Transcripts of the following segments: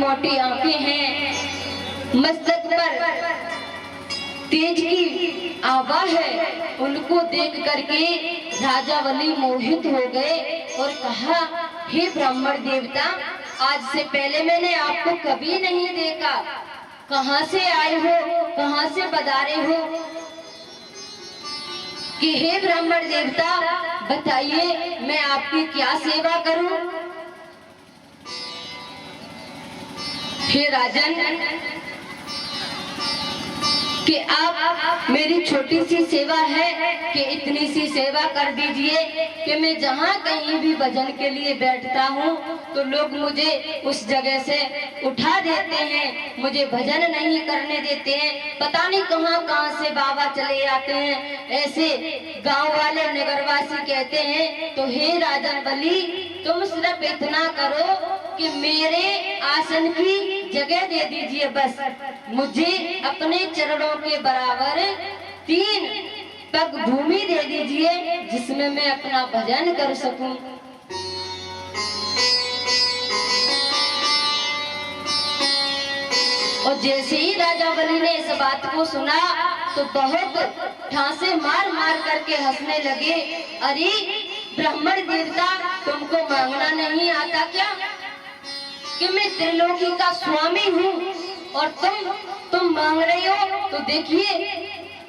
मोटी आंखें हैं, मस्तक पर तेज की आभा है। उनको देख करके राजा बलि मोहित हो गए और कहा, हे ब्राह्मण देवता, आज से पहले मैंने आपको कभी नहीं देखा। कहाँ से आए हो, कहाँ से पधारे हो? कि हे ब्राह्मण देवता, बताइए मैं आपकी क्या सेवा करूं? हे राजन, कि आप मेरी छोटी सी सेवा है कि इतनी सी सेवा कर दीजिए कि मैं जहाँ कहीं भी भजन के लिए बैठता हूँ तो लोग मुझे उस जगह से उठा देते हैं, मुझे भजन नहीं करने देते हैं। पता नहीं कहाँ कहाँ से बाबा चले आते हैं, ऐसे गांव वाले नगरवासी कहते हैं। तो हे राजन बलि, तुम सिर्फ इतना करो कि मेरे आसन की जगह दे दीजिए, बस मुझे अपने चरणों के बराबर 3 पग भूमि दे दीजिए जिसमें मैं अपना भजन कर सकूं। और जैसे ही राजा बलि ने इस बात को सुना तो बहुत ठासे मार मार करके हंसने लगे। अरे ब्राह्मण देवता, तुमको मांगना नहीं आता क्या कि मैं त्रिलोकी का स्वामी हूँ और तुम मांग रहे हो? तो देखिए,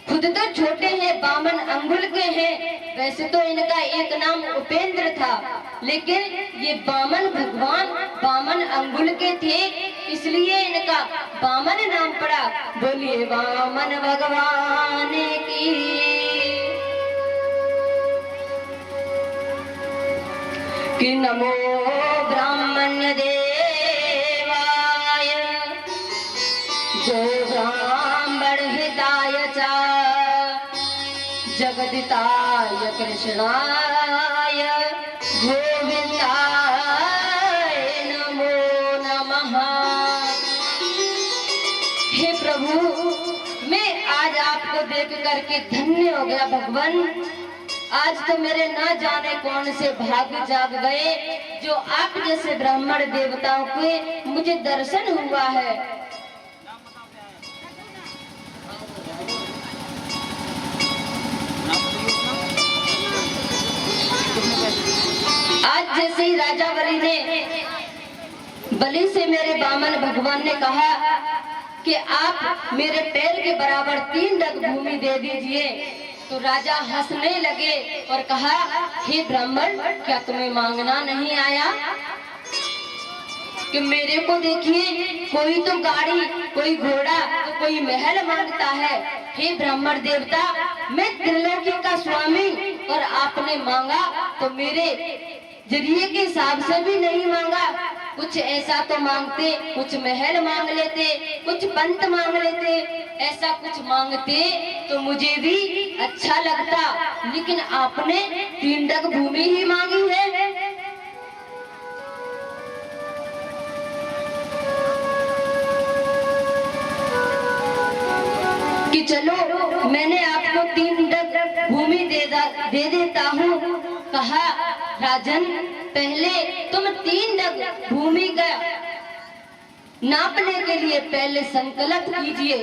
खुद तो छोटे हैं, 52 अंगुल के हैं। वैसे तो इनका एक नाम उपेंद्र था, लेकिन ये वामन भगवान 52 अंगुल के थे, इसलिए इनका वामन नाम पड़ा। बोलिए वामन भगवान की। कि नमो ब्राह्मण्य देवाय जो ब्राह्मण हिताय च जगदिताय कृष्णाय गोविंदाय नमो नमः। हे प्रभु, मैं आज आपको देख करके धन्य हो गया भगवान। आज तो मेरे न जाने कौन से भाग्य जाग गए जो आप जैसे ब्राह्मण देवताओं के मुझे दर्शन हुआ है। आज जैसे ही राजा बलि ने बलि से मेरे वामन भगवान ने कहा कि आप मेरे पैर के बराबर 3 डग भूमि दे दीजिए, तो राजा हंसने लगे और कहा, हे ब्राह्मण, क्या तुम्हें मांगना नहीं आया? कि मेरे को देखिए, कोई तो गाड़ी, कोई घोड़ा, तो कोई महल मांगता है। हे ब्राह्मण देवता, मैं त्रिलोकी का स्वामी और आपने मांगा तो मेरे जरिए के हिसाब से भी नहीं मांगा। कुछ ऐसा तो मांगते, कुछ महल मांग लेते, कुछ पंत मांग लेते, ऐसा कुछ मांगते तो मुझे भी अच्छा लगता, लेकिन आपने 3 डग भूमि ही मांगी है। कि चलो मैंने आपको 3 डग भूमि दे देता हूँ। कहा, राजन, पहले तुम 3 डग भूमि का नापने के लिए पहले संकल्प कीजिए।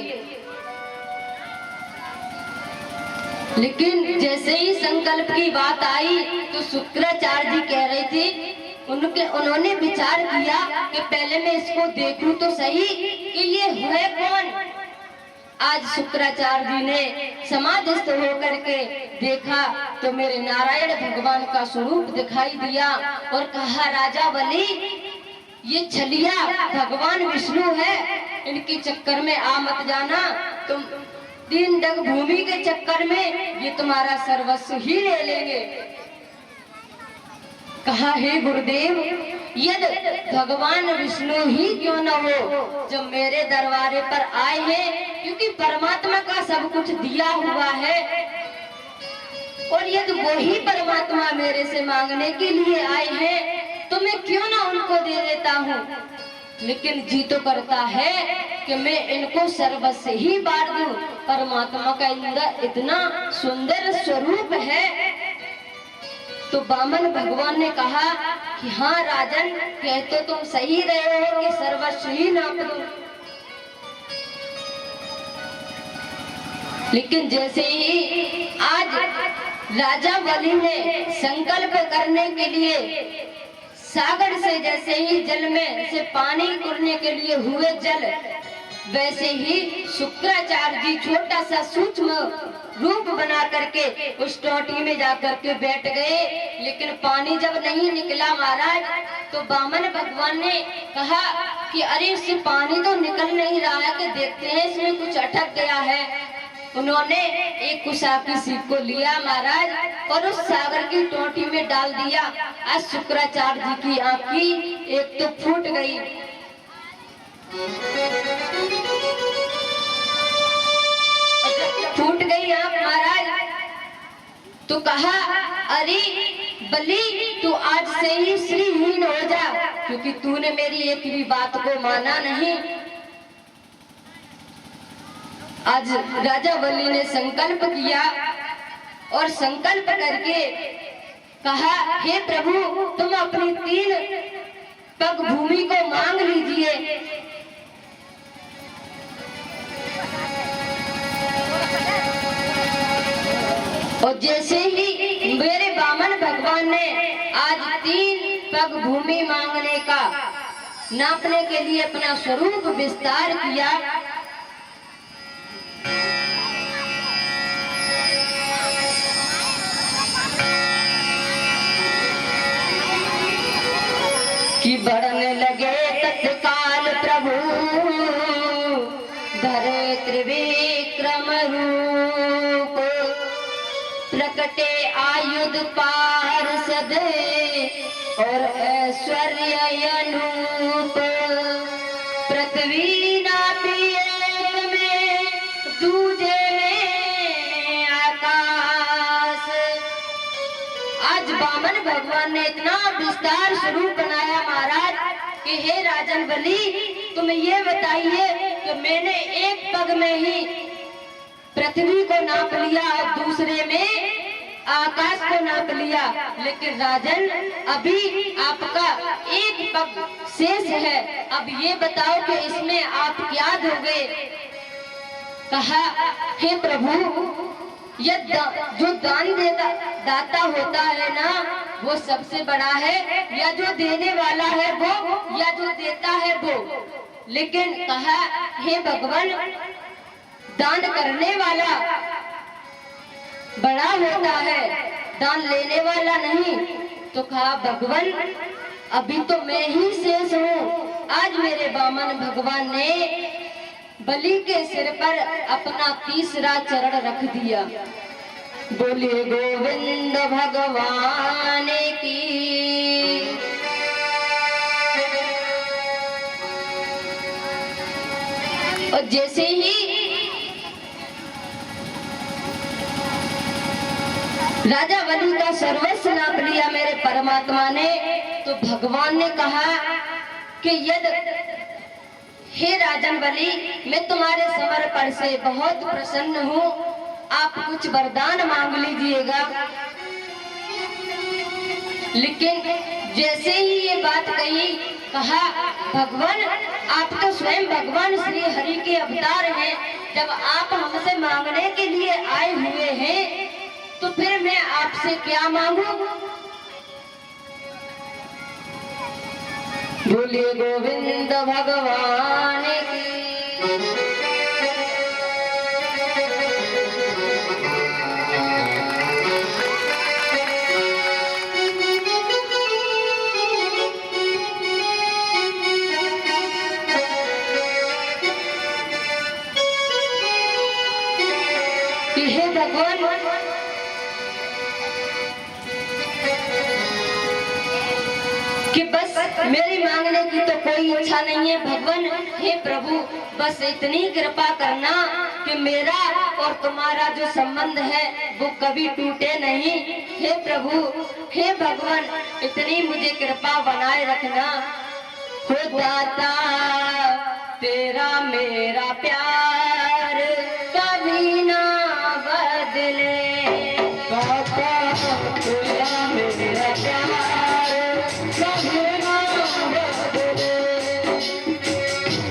लेकिन जैसे ही संकल्प की बात आई तो शुक्राचार्य जी कह रहे थे, उन्होंने विचार किया कि पहले मैं इसको देखूं तो सही कि ये है कौन। आज शुक्राचार्य जी ने समाधिस्थ होकर के देखा तो मेरे नारायण भगवान का स्वरूप दिखाई दिया और कहा, राजा बलि, ये छलिया भगवान विष्णु है, इनके चक्कर में आ मत जाना। तुम 3 डग भूमि के चक्कर में ये तुम्हारा सर्वस्व ही ले लेंगे। कहा, हे गुरुदेव, यदि भगवान विष्णु ही क्यों न हो जो मेरे दरबारे पर आए हैं, क्योंकि परमात्मा का सब कुछ दिया हुआ है, और यदि वही परमात्मा मेरे से मांगने के लिए आए हैं तो मैं क्यों ना उनको दे देता हूँ। लेकिन जी तो करता है कि मैं इनको सर्वस्व ही बांट दूं। परमात्मा का इतना सुंदर स्वरूप है। तो वामन भगवान ने कहा कि हाँ राजन, कह तो तुम सही रहे हो कि सर्वस्व ही नाप दूं। लेकिन जैसे ही आज राजा बलि ने संकल्प करने के लिए सागर से जैसे ही जल में से पानी कुरने के लिए हुए जल, वैसे ही शुक्राचार्य जी छोटा सा सूक्ष्म रूप बना करके उस टोटी में जाकर के बैठ गए। लेकिन पानी जब नहीं निकला महाराज, तो वामन भगवान ने कहा कि अरे इससे पानी तो निकल नहीं रहा है, कि देखते हैं इसमें कुछ अटक गया है। उन्होंने एक कुशा की सीप को लिया महाराज और उस सागर की टोटी में डाल दिया। आज शुक्राचार्य जी की आंखें एक तो फूट गई, फूट गई आंख महाराज। तो कहा अरे बलि, तू आज से ही श्रीहीन हो जा, क्योंकि तूने मेरी एक भी बात को माना नहीं। आज राजा बलि ने संकल्प किया और संकल्प करके कहा, हे प्रभु, तुम अपनी 3 पग भूमि को मांग लीजिए। और जैसे ही मेरे वामन भगवान ने आज 3 पग भूमि मांगने का नापने के लिए अपना स्वरूप विस्तार किया, कि बढ़ने लगे तत्काल प्रभु धरे त्रिविक्रम रूप, प्रकटे आयुध पार्षद और ऐश्वर्य अनूप। पृथ्वी नापी एक में, दूजे में आकाश। आज वामन भगवान ने इतना विस्तार स्वरूप बनाया महाराज कि हे राजन बलि, तुम ये बताइए कि मैंने एक पग में ही पृथ्वी को नाप लिया और दूसरे में आकाश को नाप लिया, लेकिन राजन अभी आपका एक पग शेष है। अब ये बताओ कि इसमें आप क्या दोगे। कहा, हे प्रभु, ये जो दान दाता होता है ना, वो सबसे बड़ा है, या जो देने वाला है वो, या जो देता है वो। लेकिन कहा, हे भगवान, दान करने वाला बड़ा होता है, दान लेने वाला नहीं। तो कहा, भगवान, अभी तो मैं ही शेष हूँ। आज मेरे वामन भगवान ने बलि के सिर पर अपना तीसरा चरण रख दिया। बोले गोविंद भगवान की। और जैसे ही राजा बलि का सर्वस्व नाप लिया मेरे परमात्मा ने, तो भगवान ने कहा कि हे राजन बलि, मैं तुम्हारे समर्पण से बहुत प्रसन्न हूँ, आप कुछ वरदान मांग लीजिएगा। लेकिन जैसे ही ये बात कही, कहा, भगवान, आप तो स्वयं भगवान श्री हरि के अवतार हैं, जब आप हमसे मांगने के लिए आए हुए हैं, तो फिर मैं आपसे क्या मांगू। बोले गोविंद भगवान की। हे भगवान, कि बस मेरी मांगने की तो कोई इच्छा नहीं है भगवान। हे प्रभु, बस इतनी कृपा करना कि मेरा और तुम्हारा जो संबंध है वो कभी टूटे नहीं। हे प्रभु, हे भगवान, इतनी मुझे कृपा बनाए रखना। हो दाता तेरा मेरा प्यार